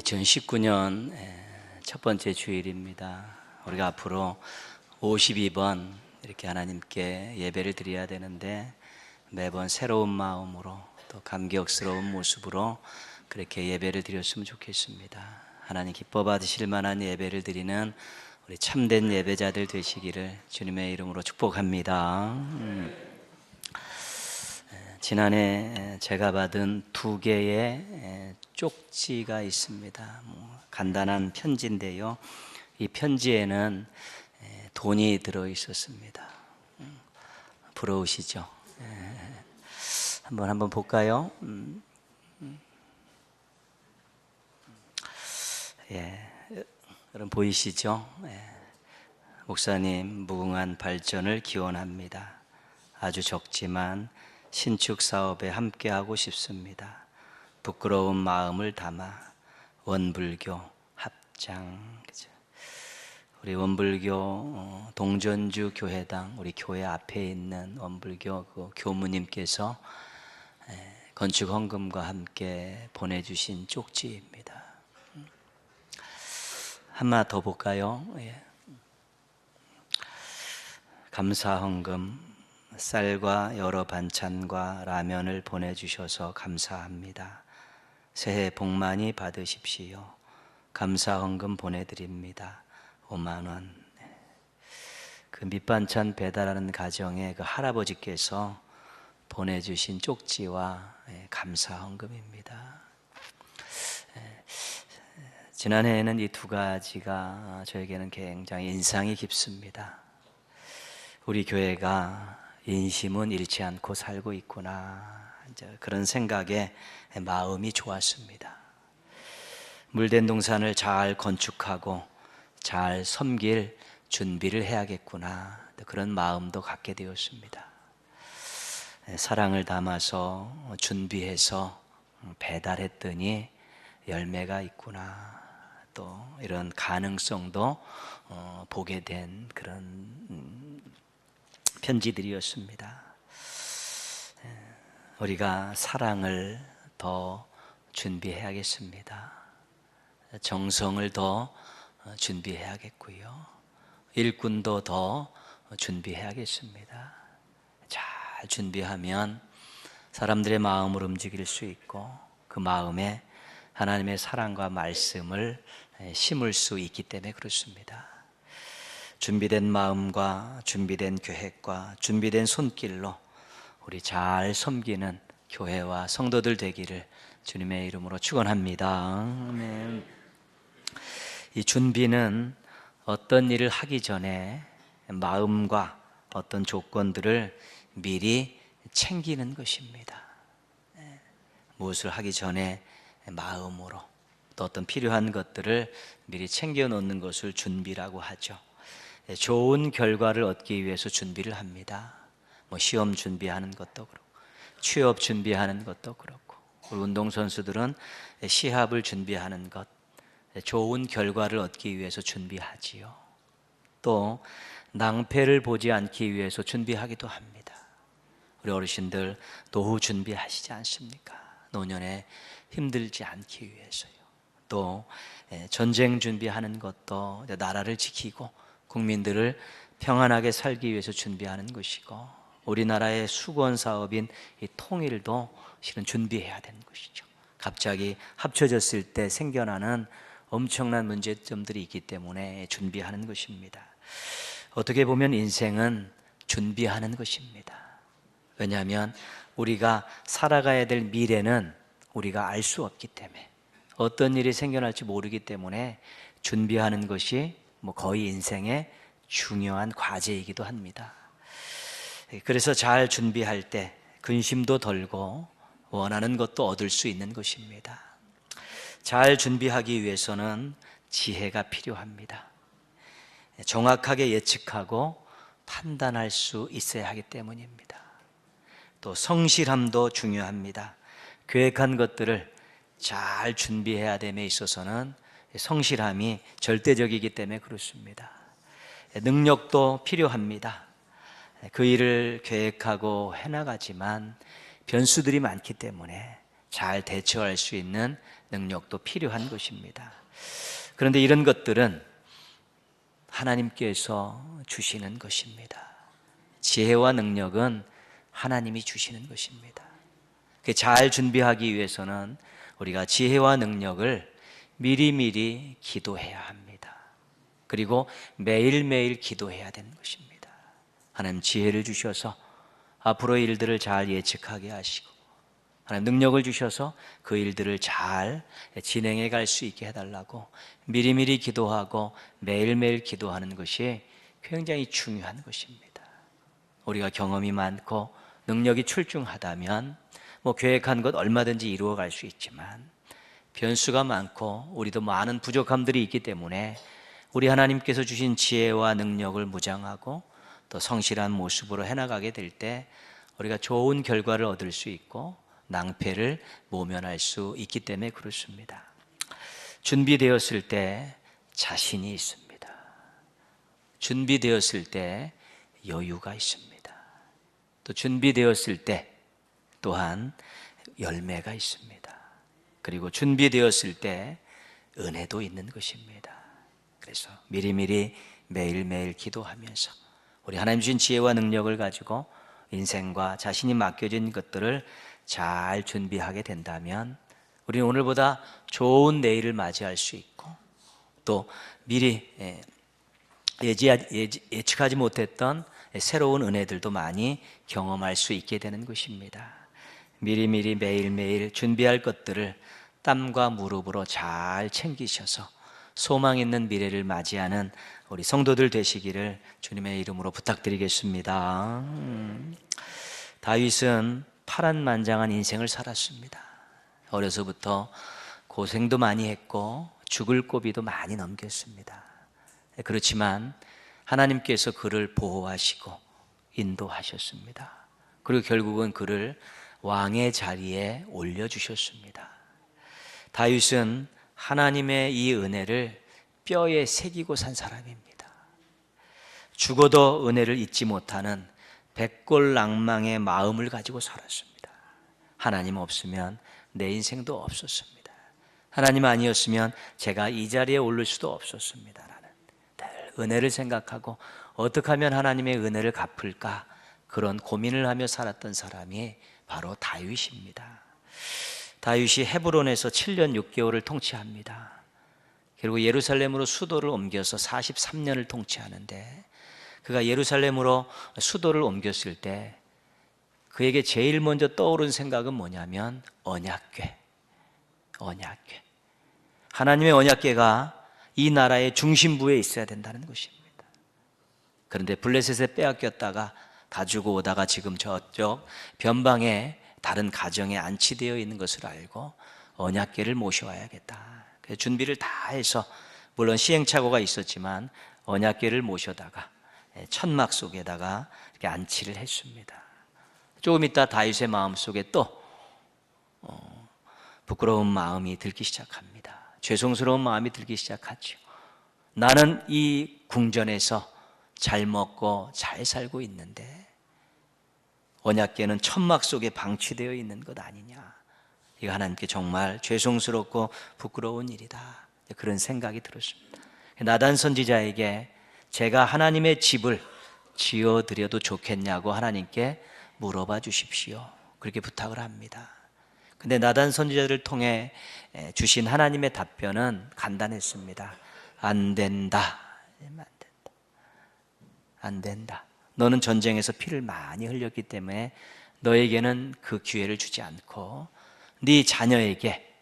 2019년 첫 번째 주일입니다. 우리가 앞으로 52번 이렇게 하나님께 예배를 드려야 되는데 매번 새로운 마음으로 또 감격스러운 모습으로 그렇게 예배를 드렸으면 좋겠습니다. 하나님 기뻐 받으실 만한 예배를 드리는 우리 참된 예배자들 되시기를 주님의 이름으로 축복합니다. 지난해 제가 받은 2개의 쪽지가 있습니다. 간단한 편지인데요. 이 편지에는 돈이 들어 있었습니다. 부러우시죠? 한번 볼까요? 여러분 보이시죠? 목사님 무궁한 발전을 기원합니다. 아주 적지만 신축 사업에 함께하고 싶습니다. 부끄러운 마음을 담아 원불교 합장. 우리 원불교 동전주 교회당 우리 교회 앞에 있는 원불교 그 교무님께서 건축 헌금과 함께 보내주신 쪽지입니다. 하나 더 볼까요? 감사 헌금 쌀과 여러 반찬과 라면을 보내주셔서 감사합니다. 새해 복 많이 받으십시오. 감사 헌금 보내드립니다. 5만 원. 그 밑반찬 배달하는 가정의 그 할아버지께서 보내주신 쪽지와 감사 헌금입니다. 지난해에는 이 2가지가 저에게는 굉장히 인상이 깊습니다. 우리 교회가 인심은 잃지 않고 살고 있구나, 그런 생각에 마음이 좋았습니다. 물된 동산을 잘 건축하고 잘 섬길 준비를 해야겠구나, 그런 마음도 갖게 되었습니다. 사랑을 담아서 준비해서 배달했더니 열매가 있구나, 또 이런 가능성도 보게 된 그런 편지들이었습니다. 우리가 사랑을 더 준비해야겠습니다. 정성을 더 준비해야겠고요. 일꾼도 더 준비해야겠습니다. 잘 준비하면 사람들의 마음을 움직일 수 있고 그 마음에 하나님의 사랑과 말씀을 심을 수 있기 때문에 그렇습니다. 준비된 마음과 준비된 계획과 준비된 손길로 우리 잘 섬기는 교회와 성도들 되기를 주님의 이름으로 축원합니다. 아멘. 이 준비는 어떤 일을 하기 전에 마음과 어떤 조건들을 미리 챙기는 것입니다. 무엇을 하기 전에 마음으로 또 어떤 필요한 것들을 미리 챙겨 놓는 것을 준비라고 하죠. 좋은 결과를 얻기 위해서 준비를 합니다. 시험 준비하는 것도 그렇고 취업 준비하는 것도 그렇고 우리 운동선수들은 시합을 준비하는 것, 좋은 결과를 얻기 위해서 준비하지요. 또 낭패를 보지 않기 위해서 준비하기도 합니다. 우리 어르신들 노후 준비하시지 않습니까? 노년에 힘들지 않기 위해서요. 또 전쟁 준비하는 것도 나라를 지키고 국민들을 평안하게 살기 위해서 준비하는 것이고 우리나라의 수건 사업인 이 통일도 실은 준비해야 되는 것이죠. 갑자기 합쳐졌을 때 생겨나는 엄청난 문제점들이 있기 때문에 준비하는 것입니다. 어떻게 보면 인생은 준비하는 것입니다. 왜냐하면 우리가 살아가야 될 미래는 우리가 알 수 없기 때문에 어떤 일이 생겨날지 모르기 때문에 준비하는 것이 거의 인생의 중요한 과제이기도 합니다. 그래서 잘 준비할 때 근심도 덜고 원하는 것도 얻을 수 있는 것입니다. 잘 준비하기 위해서는 지혜가 필요합니다. 정확하게 예측하고 판단할 수 있어야 하기 때문입니다. 또 성실함도 중요합니다. 계획한 것들을 잘 준비해야 됨에 있어서는 성실함이 절대적이기 때문에 그렇습니다. 능력도 필요합니다. 그 일을 계획하고 해나가지만 변수들이 많기 때문에 잘 대처할 수 있는 능력도 필요한 것입니다. 그런데 이런 것들은 하나님께서 주시는 것입니다. 지혜와 능력은 하나님이 주시는 것입니다. 잘 준비하기 위해서는 우리가 지혜와 능력을 미리미리 기도해야 합니다. 그리고 매일매일 기도해야 되는 것입니다. 하나님 지혜를 주셔서 앞으로의 일들을 잘 예측하게 하시고, 하나님 능력을 주셔서 그 일들을 잘 진행해 갈 수 있게 해달라고 미리미리 기도하고 매일매일 기도하는 것이 굉장히 중요한 것입니다. 우리가 경험이 많고 능력이 출중하다면 계획한 것 얼마든지 이루어 갈 수 있지만, 변수가 많고 우리도 많은 부족함들이 있기 때문에 우리 하나님께서 주신 지혜와 능력을 무장하고 또 성실한 모습으로 해나가게 될 때 우리가 좋은 결과를 얻을 수 있고 낭패를 모면할 수 있기 때문에 그렇습니다. 준비되었을 때 자신이 있습니다. 준비되었을 때 여유가 있습니다. 또 준비되었을 때 또한 열매가 있습니다. 그리고 준비되었을 때 은혜도 있는 것입니다. 그래서 미리미리 매일매일 기도하면서 우리 하나님 주신 지혜와 능력을 가지고 인생과 자신이 맡겨진 것들을 잘 준비하게 된다면 우리는 오늘보다 좋은 내일을 맞이할 수 있고, 또 미리 예측하지 못했던 새로운 은혜들도 많이 경험할 수 있게 되는 것입니다. 미리미리 매일매일 준비할 것들을 땀과 무릎으로 잘 챙기셔서 소망 있는 미래를 맞이하는 우리 성도들 되시기를 주님의 이름으로 부탁드리겠습니다. 다윗은 파란만장한 인생을 살았습니다. 어려서부터 고생도 많이 했고 죽을 고비도 많이 넘겼습니다. 그렇지만 하나님께서 그를 보호하시고 인도하셨습니다. 그리고 결국은 그를 왕의 자리에 올려주셨습니다. 다윗은 하나님의 이 은혜를 뼈에 새기고 산 사람입니다. 죽어도 은혜를 잊지 못하는 백골낭망의 마음을 가지고 살았습니다. 하나님 없으면 내 인생도 없었습니다. 하나님 아니었으면 제가 이 자리에 오를 수도 없었습니다. 라는 늘 은혜를 생각하고 어떻게 하면 하나님의 은혜를 갚을까, 그런 고민을 하며 살았던 사람이 바로 다윗입니다. 다윗이 헤브론에서 7년 6개월을 통치합니다. 그리고 예루살렘으로 수도를 옮겨서 43년을 통치하는데, 그가 예루살렘으로 수도를 옮겼을 때 그에게 제일 먼저 떠오른 생각은 뭐냐면 언약궤. 하나님의 언약궤가 이 나라의 중심부에 있어야 된다는 것입니다. 그런데 블레셋에 빼앗겼다가 가지고 오다가 지금 저쪽 변방에 다른 가정에 안치되어 있는 것을 알고 언약궤를 모셔와야겠다. 그래서 준비를 다 해서, 물론 시행착오가 있었지만 언약궤를 모셔다가 천막 속에다가 이렇게 안치를 했습니다. 조금 있다 다윗의 마음속에 또 부끄러운 마음이 들기 시작합니다. 죄송스러운 마음이 들기 시작하죠. 나는 이 궁전에서 잘 먹고 잘 살고 있는데 언약궤는 천막 속에 방치되어 있는 것 아니냐. 이거 하나님께 정말 죄송스럽고 부끄러운 일이다. 그런 생각이 들었습니다. 나단 선지자에게 제가 하나님의 집을 지어드려도 좋겠냐고 하나님께 물어봐 주십시오. 그렇게 부탁을 합니다. 근데 나단 선지자를 통해 주신 하나님의 답변은 간단했습니다. 안 된다. 안 된다. 너는 전쟁에서 피를 많이 흘렸기 때문에 너에게는 그 기회를 주지 않고 네 자녀에게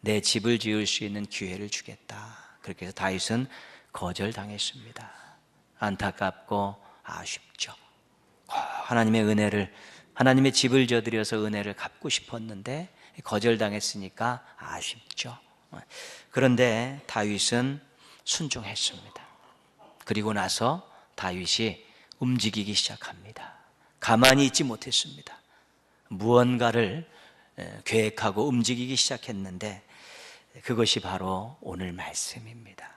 내 집을 지을 수 있는 기회를 주겠다. 그렇게 해서 다윗은 거절당했습니다. 안타깝고 아쉽죠. 하나님의 은혜를, 하나님의 집을 지어드려서 은혜를 갚고 싶었는데 거절당했으니까 아쉽죠. 그런데 다윗은 순종했습니다. 그리고 나서 다윗이 움직이기 시작합니다. 가만히 있지 못했습니다. 무언가를 계획하고 움직이기 시작했는데 그것이 바로 오늘 말씀입니다.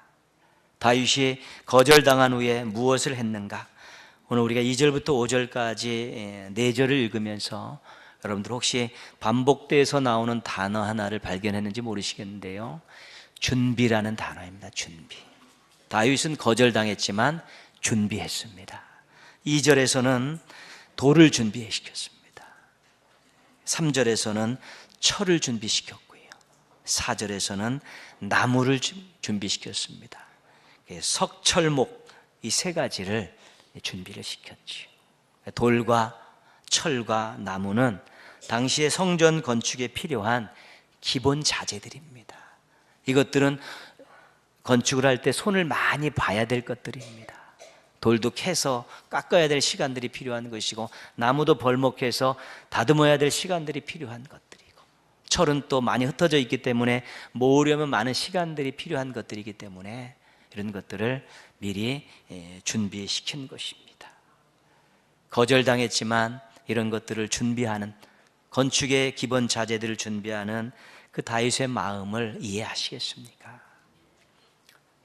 다윗이 거절당한 후에 무엇을 했는가? 오늘 우리가 2절부터 5절까지 4절을 읽으면서 여러분들 혹시 반복돼서 나오는 단어 하나를 발견했는지 모르시겠는데요, 준비라는 단어입니다. 준비. 다윗은 거절당했지만 준비했습니다. 2절에서는 돌을 준비시켰습니다. 3절에서는 철을 준비시켰고요, 4절에서는 나무를 준비시켰습니다. 석철목, 이 세 가지를 준비를 시켰지요. 돌과 철과 나무는 당시의 성전 건축에 필요한 기본 자재들입니다. 이것들은 건축을 할 때 손을 많이 봐야 될 것들입니다. 돌도 캐서 깎아야 될 시간들이 필요한 것이고, 나무도 벌목해서 다듬어야 될 시간들이 필요한 것들이고, 철은 또 많이 흩어져 있기 때문에 모으려면 많은 시간들이 필요한 것들이기 때문에 이런 것들을 미리 준비시킨 것입니다. 거절당했지만 이런 것들을 준비하는, 건축의 기본 자재들을 준비하는 그 다윗의 마음을 이해하시겠습니까?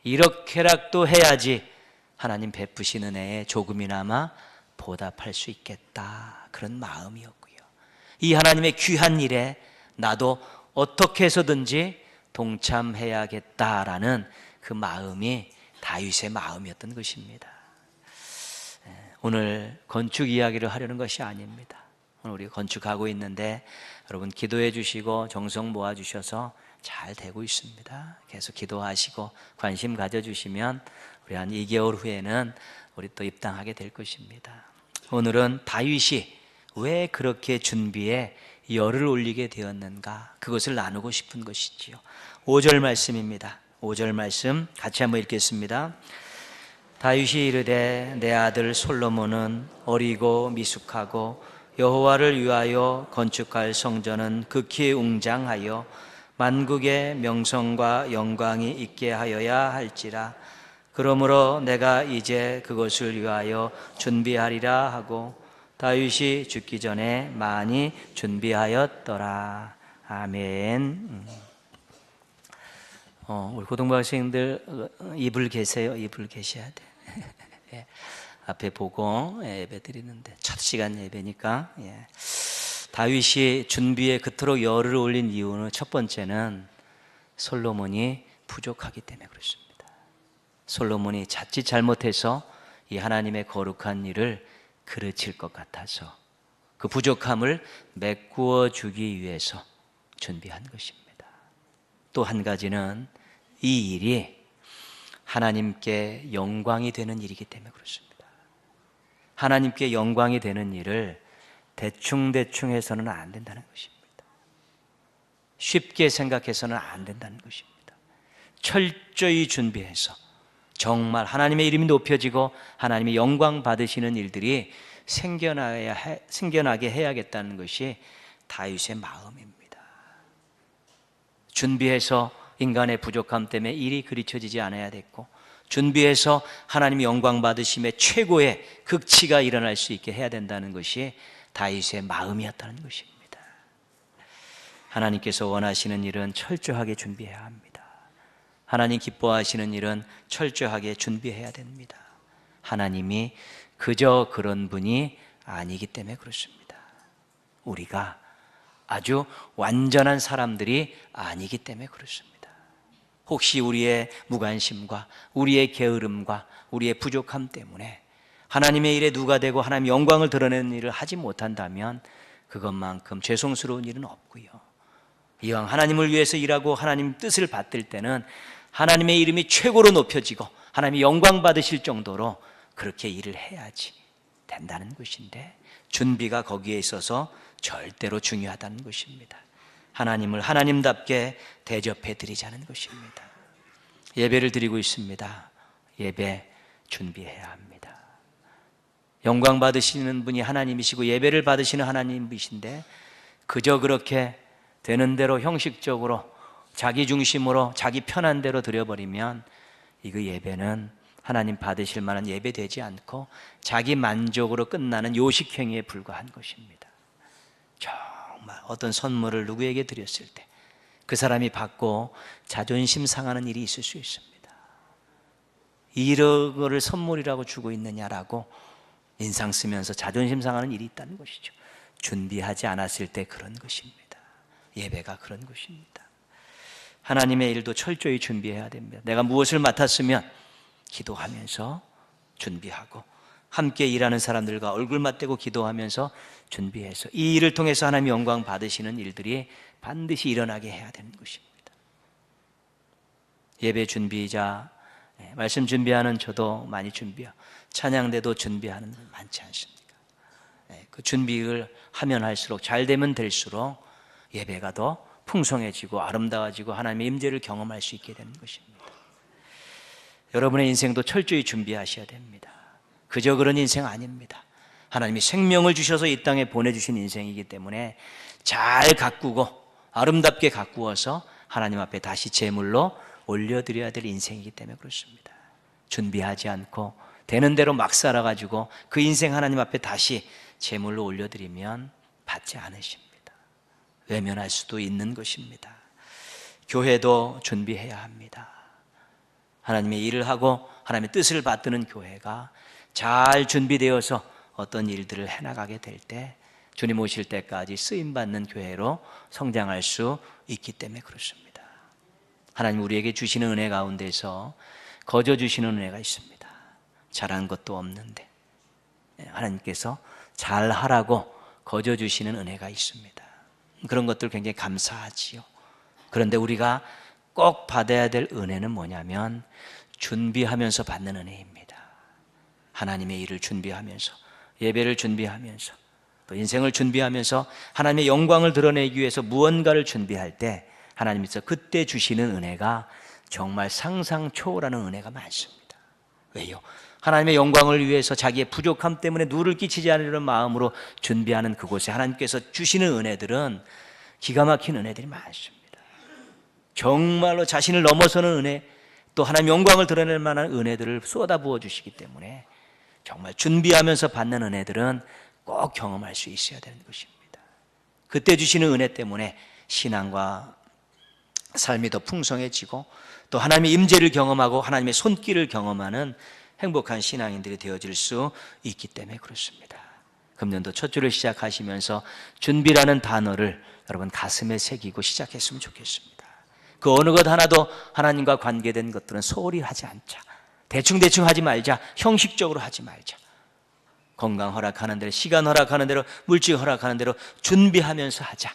이렇게라도 해야지 하나님 베푸신 은혜에 조금이나마 보답할 수 있겠다, 그런 마음이었고요. 이 하나님의 귀한 일에 나도 어떻게 해서든지 동참해야겠다라는 그 마음이 다윗의 마음이었던 것입니다. 오늘 건축 이야기를 하려는 것이 아닙니다. 오늘 우리가 건축하고 있는데 여러분 기도해 주시고 정성 모아 주셔서 잘 되고 있습니다. 계속 기도하시고 관심 가져주시면 우리 한 2개월 후에는 우리 또 입당하게 될 것입니다. 오늘은 다윗이 왜 그렇게 준비에 열을 올리게 되었는가, 그것을 나누고 싶은 것이지요. 5절 말씀입니다. 5절 말씀 같이 한번 읽겠습니다. 다윗이 이르되 내 아들 솔로몬은 어리고 미숙하고 여호와를 위하여 건축할 성전은 극히 웅장하여 만국의 명성과 영광이 있게 하여야 할지라. 그러므로 내가 이제 그것을 위하여 준비하리라 하고 다윗이 죽기 전에 많이 준비하였더라. 아멘. 우리 고등부 학생들 이불 계세요? 이불 계셔야 돼. 예. 앞에 보고 예배 드리는데 첫 시간 예배니까. 예. 다윗이 준비에 그토록 열을 올린 이유는 첫 번째는 솔로몬이 부족하기 때문에 그렇습니다. 솔로몬이 자칫 잘못해서 이 하나님의 거룩한 일을 그르칠 것 같아서 그 부족함을 메꾸어 주기 위해서 준비한 것입니다. 또 한 가지는 이 일이 하나님께 영광이 되는 일이기 때문에 그렇습니다. 하나님께 영광이 되는 일을 대충대충 해서는 안 된다는 것입니다. 쉽게 생각해서는 안 된다는 것입니다. 철저히 준비해서 정말 하나님의 이름이 높여지고 하나님의 영광 받으시는 일들이 생겨나게 해야겠다는 것이 다윗의 마음입니다. 준비해서 인간의 부족함 때문에 일이 그르쳐지지 않아야 됐고, 준비해서 하나님의 영광 받으심의 최고의 극치가 일어날 수 있게 해야 된다는 것이 다윗의 마음이었다는 것입니다. 하나님께서 원하시는 일은 철저하게 준비해야 합니다. 하나님 기뻐하시는 일은 철저하게 준비해야 됩니다. 하나님이 그저 그런 분이 아니기 때문에 그렇습니다. 우리가 아주 완전한 사람들이 아니기 때문에 그렇습니다. 혹시 우리의 무관심과 우리의 게으름과 우리의 부족함 때문에 하나님의 일에 누가 되고 하나님의 영광을 드러내는 일을 하지 못한다면 그것만큼 죄송스러운 일은 없고요. 이왕 하나님을 위해서 일하고 하나님 뜻을 받들 때는 하나님의 이름이 최고로 높여지고 하나님의 영광 받으실 정도로 그렇게 일을 해야지 된다는 것인데, 준비가 거기에 있어서 절대로 중요하다는 것입니다. 하나님을 하나님답게 대접해 드리자는 것입니다. 예배를 드리고 있습니다. 예배 준비해야 합니다. 영광 받으시는 분이 하나님이시고 예배를 받으시는 하나님이신데 그저 그렇게 되는 대로 형식적으로 자기 중심으로 자기 편한 대로 드려버리면 이거 예배는 하나님 받으실 만한 예배 되지 않고 자기 만족으로 끝나는 요식행위에 불과한 것입니다. 정말 어떤 선물을 누구에게 드렸을 때 그 사람이 받고 자존심 상하는 일이 있을 수 있습니다. 이런 거를 선물이라고 주고 있느냐라고 인상 쓰면서 자존심 상하는 일이 있다는 것이죠. 준비하지 않았을 때 그런 것입니다. 예배가 그런 것입니다. 하나님의 일도 철저히 준비해야 됩니다. 내가 무엇을 맡았으면 기도하면서 준비하고, 함께 일하는 사람들과 얼굴 맞대고 기도하면서 준비해서 이 일을 통해서 하나님 영광 받으시는 일들이 반드시 일어나게 해야 되는 것입니다. 예배 준비자, 말씀 준비하는 저도 많이 준비하고 찬양대도 준비하는 분 많지 않습니까? 그 준비를 하면 할수록, 잘 되면 될수록 예배가 더 풍성해지고 아름다워지고 하나님의 임재를 경험할 수 있게 되는 것입니다. 여러분의 인생도 철저히 준비하셔야 됩니다. 그저 그런 인생 아닙니다. 하나님이 생명을 주셔서 이 땅에 보내주신 인생이기 때문에 잘 가꾸고 아름답게 가꾸어서 하나님 앞에 다시 제물로 올려드려야 될 인생이기 때문에 그렇습니다. 준비하지 않고 되는 대로 막 살아가지고 그 인생 하나님 앞에 다시 제물로 올려드리면 받지 않으십니다. 외면할 수도 있는 것입니다. 교회도 준비해야 합니다. 하나님의 일을 하고 하나님의 뜻을 받드는 교회가 잘 준비되어서 어떤 일들을 해나가게 될 때 주님 오실 때까지 쓰임받는 교회로 성장할 수 있기 때문에 그렇습니다. 하나님 우리에게 주시는 은혜 가운데서 거저 주시는 은혜가 있습니다. 잘한 것도 없는데 하나님께서 잘하라고 거저 주시는 은혜가 있습니다. 그런 것들 굉장히 감사하지요. 그런데 우리가 꼭 받아야 될 은혜는 뭐냐면 준비하면서 받는 은혜입니다. 하나님의 일을 준비하면서, 예배를 준비하면서, 또 인생을 준비하면서 하나님의 영광을 드러내기 위해서 무언가를 준비할 때 하나님께서 그때 주시는 은혜가 정말 상상 초월하는 은혜가 많습니다. 왜요? 하나님의 영광을 위해서 자기의 부족함 때문에 누를 끼치지 않으려는 마음으로 준비하는 그곳에 하나님께서 주시는 은혜들은 기가 막힌 은혜들이 많습니다. 정말로 자신을 넘어서는 은혜, 또 하나님 영광을 드러낼 만한 은혜들을 쏟아부어 주시기 때문에 정말 준비하면서 받는 은혜들은 꼭 경험할 수 있어야 되는 것입니다. 그때 주시는 은혜 때문에 신앙과 삶이 더 풍성해지고 또 하나님의 임재를 경험하고 하나님의 손길을 경험하는 행복한 신앙인들이 되어질 수 있기 때문에 그렇습니다. 금년도 첫 주를 시작하시면서 준비라는 단어를 여러분 가슴에 새기고 시작했으면 좋겠습니다. 그 어느 것 하나도 하나님과 관계된 것들은 소홀히 하지 않자. 대충 하지 말자. 형식적으로 하지 말자. 건강 허락하는 대로, 시간 허락하는 대로, 물질 허락하는 대로 준비하면서 하자.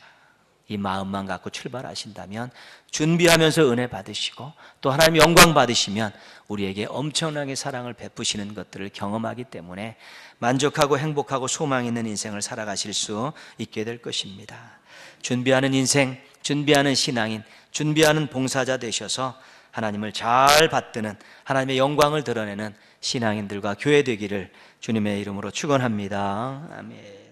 이 마음만 갖고 출발하신다면 준비하면서 은혜 받으시고 또 하나님 영광 받으시면 우리에게 엄청나게 사랑을 베푸시는 것들을 경험하기 때문에 만족하고 행복하고 소망 있는 인생을 살아가실 수 있게 될 것입니다. 준비하는 인생, 준비하는 신앙인, 준비하는 봉사자 되셔서 하나님을 잘 받드는, 하나님의 영광을 드러내는 신앙인들과 교회 되기를 주님의 이름으로 축원합니다. 아멘.